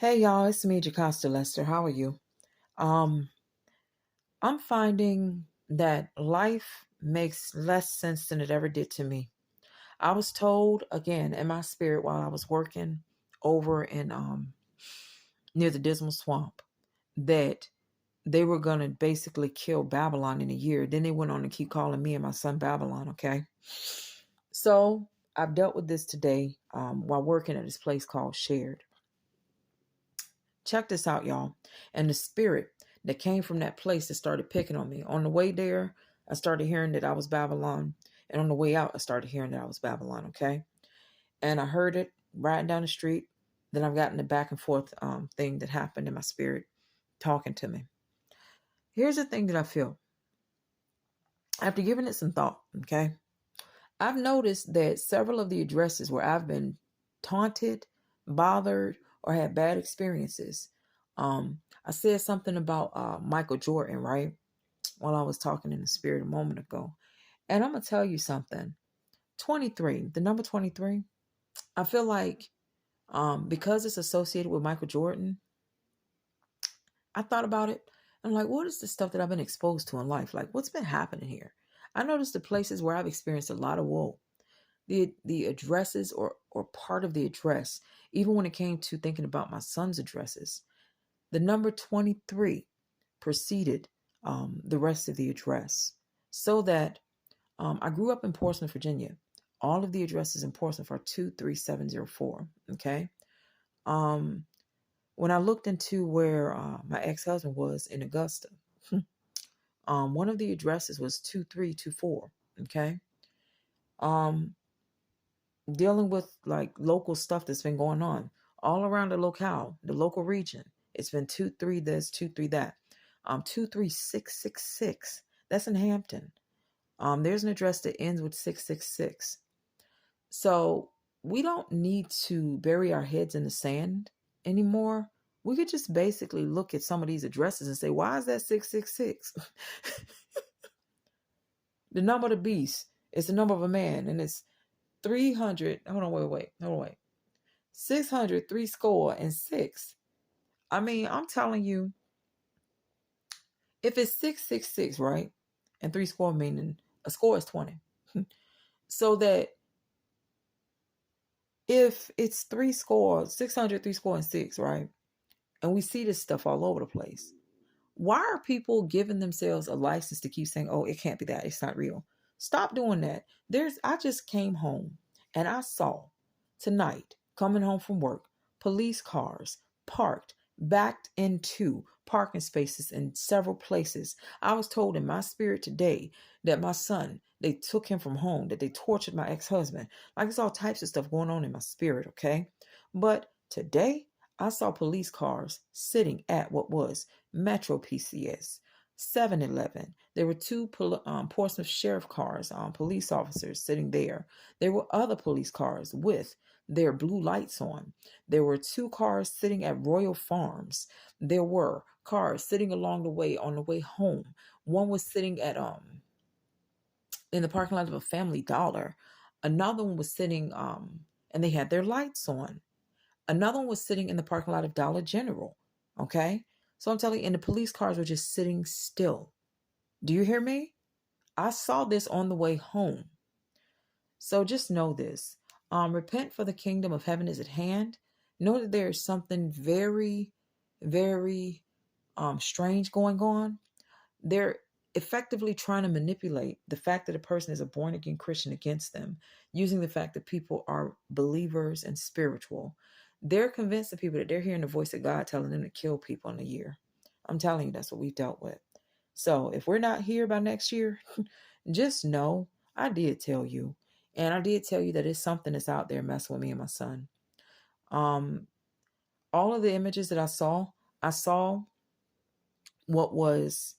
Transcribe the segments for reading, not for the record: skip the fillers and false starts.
Hey y'all, it's me, Jocasta Lester. How are you? Um, I'm finding that life makes less sense than it ever did to me. I was told again in my spirit while I was working over in near the Dismal Swamp that they were gonna basically kill Babylon in a year. Then they went on to keep calling me and my son Babylon, okay? So I've dealt with this today while working at this place called Shared. Check this out, y'all. And the spirit that came from that place that started picking on me. On the way there, I started hearing that I was Babylon. And on the way out, I started hearing that I was Babylon, okay? And I heard it riding down the street. Then I've gotten the back and forth thing that happened in my spirit talking to me. Here's the thing that I feel. After giving it some thought, okay? I've noticed that several of the addresses where I've been taunted, bothered, or had bad experiences. I said something about Michael Jordan, right? While I was talking in the spirit a moment ago. And I'm going to tell you something. 23, the number 23, I feel like because it's associated with Michael Jordan, I thought about it. I'm like, what is the stuff that I've been exposed to in life? Like, what's been happening here? I noticed the places where I've experienced a lot of woe. The addresses or part of the address, even when it came to thinking about my son's addresses, the number 23 preceded the rest of the address. So that I grew up in Portsmouth, Virginia. All of the addresses in Portsmouth are 23704. Okay. Um, when I looked into where my ex-husband was in Augusta, one of the addresses was 2324. Okay. Um, Dealing with like local stuff that's been going on all around the locale, the local region. It's been 2-3 this, 2-3 that. 23666. That's in Hampton. There's an address that ends with 666. So we don't need to bury our heads in the sand anymore. We could just basically look at some of these addresses and say, why is that 666? The number of the beast is the number of a man, and it's 300. Hold on, wait. 603 score and six. I mean, I'm telling you, if it's 666, right? And three score meaning a score is 20. So that if it's three score, 603 score and six, right? And we see this stuff all over the place. Why are people giving themselves a license to keep saying, oh, it can't be that, it's not real? Stop doing that. I just came home and I saw tonight, coming home from work, police cars parked, backed into parking spaces in several places. I was told in my spirit today that my son, they took him from home, that they tortured my ex-husband. Like, it's all types of stuff going on in my spirit, okay? But today, I saw police cars sitting at what was Metro PCS, 7-Eleven. There were two Portsmouth Sheriff cars, police officers sitting there. There were other police cars with their blue lights on. There were two cars sitting at Royal Farms. There were cars sitting along the way on the way home. One was sitting at in the parking lot of a Family Dollar. Another one was sitting and they had their lights on. Another one was sitting in the parking lot of Dollar General. Okay. So I'm telling you, and the police cars were just sitting still. Do you hear me? I saw this on the way home. So just know this. Repent, for the kingdom of heaven is at hand. Know that there is something very, very strange going on. They're effectively trying to manipulate the fact that a person is a born again Christian against them, using the fact that people are believers and spiritual. They're convincing people that they're hearing the voice of God telling them to kill people in a year. I'm telling you, that's what we've dealt with. So if we're not here by next year, just know I did tell you. And I did tell you that it's something that's out there messing with me and my son. Um, all of the images that I saw what was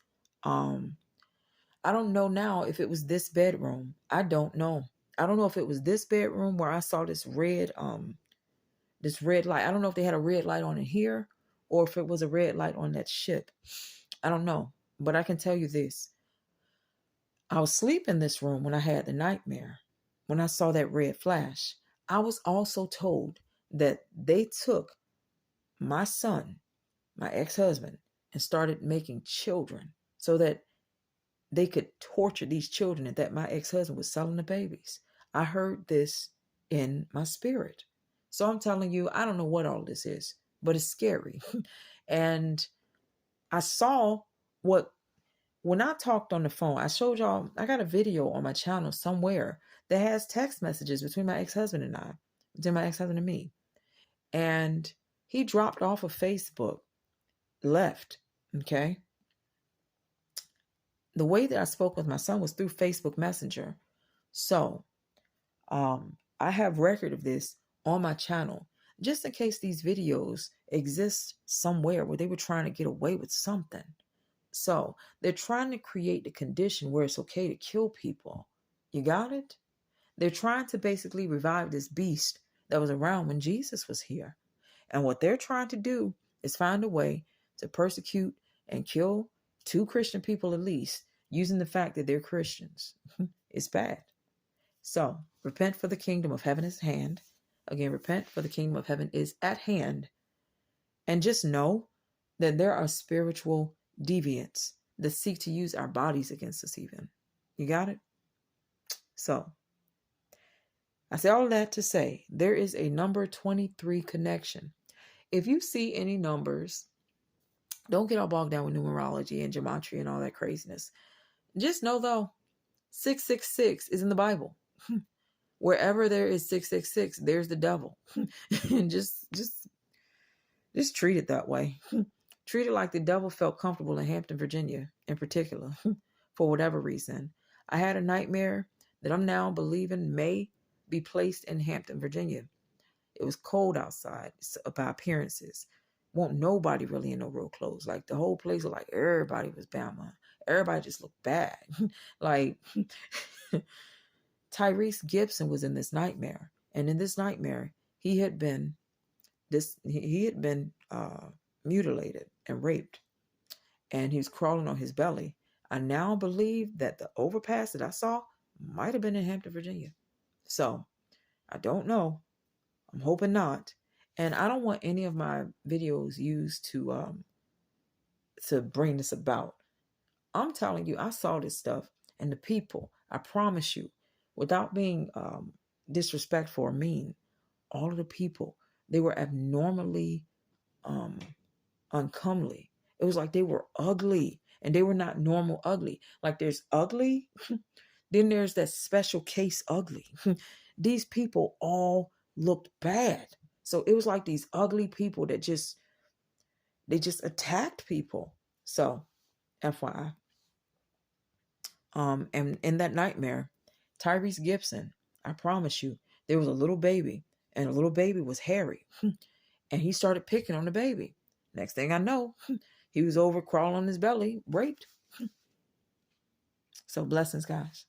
I don't know now if it was this bedroom. I don't know. I don't know if it was this bedroom where I saw this red light. I don't know if they had a red light on in here or if it was a red light on that ship. I don't know. But I can tell you this. I was asleep in this room when I had the nightmare, when I saw that red flash. I was also told that they took my son, my ex-husband, and started making children so that they could torture these children, and that my ex-husband was selling the babies. I heard this in my spirit. So I'm telling you, I don't know what all this is, but it's scary. And I saw what, when I talked on the phone, I showed y'all, I got a video on my channel somewhere that has text messages between my ex-husband and I, between my ex-husband and me. And he dropped off of Facebook, left. Okay. The way that I spoke with my son was through Facebook Messenger. So I have record of this on my channel, just in case these videos exist somewhere where they were trying to get away with something. So they're trying to create the condition where it's okay to kill people. You got it? They're trying to basically revive this beast that was around when Jesus was here. And what they're trying to do is find a way to persecute and kill 2 Christian people at least, using the fact that they're Christians. It's bad. So repent, for the kingdom of heaven is at hand. Again, repent, for the kingdom of heaven is at hand. And just know that there are spiritual deviants that seek to use our bodies against us even. You got it? So I say all of that to say there is a number 23 connection. If you see any numbers, don't get all bogged down with numerology and gematria and all that craziness. Just know though, 666 is in the Bible. Wherever there is 666, there's the devil. And just treat it that way. Treat it like the devil felt comfortable in Hampton, Virginia, in particular, for whatever reason. I had a nightmare that I'm now believing may be placed in Hampton, Virginia. It was cold outside by appearances. Won't nobody really in no real clothes. Like the whole place was like everybody was Bama. Everybody just looked bad. Like Tyrese Gibson was in this nightmare. And in this nightmare, he had been mutilated and raped. And he was crawling on his belly. I now believe that the overpass that I saw might have been in Hampton, Virginia. So I don't know. I'm hoping not. And I don't want any of my videos used to bring this about. I'm telling you, I saw this stuff, and the people, I promise you, without being disrespectful or mean, all of the people, they were abnormally uncomely. It was like they were ugly, and they were not normal ugly. Like there's ugly, then there's that special case ugly. These people all looked bad. So it was like these ugly people that just attacked people. So FYI. And in that nightmare, Tyrese Gibson, I promise you, there was a little baby, and the little baby was hairy. And he started picking on the baby. Next thing I know, he was over crawling on his belly, raped. So blessings, guys.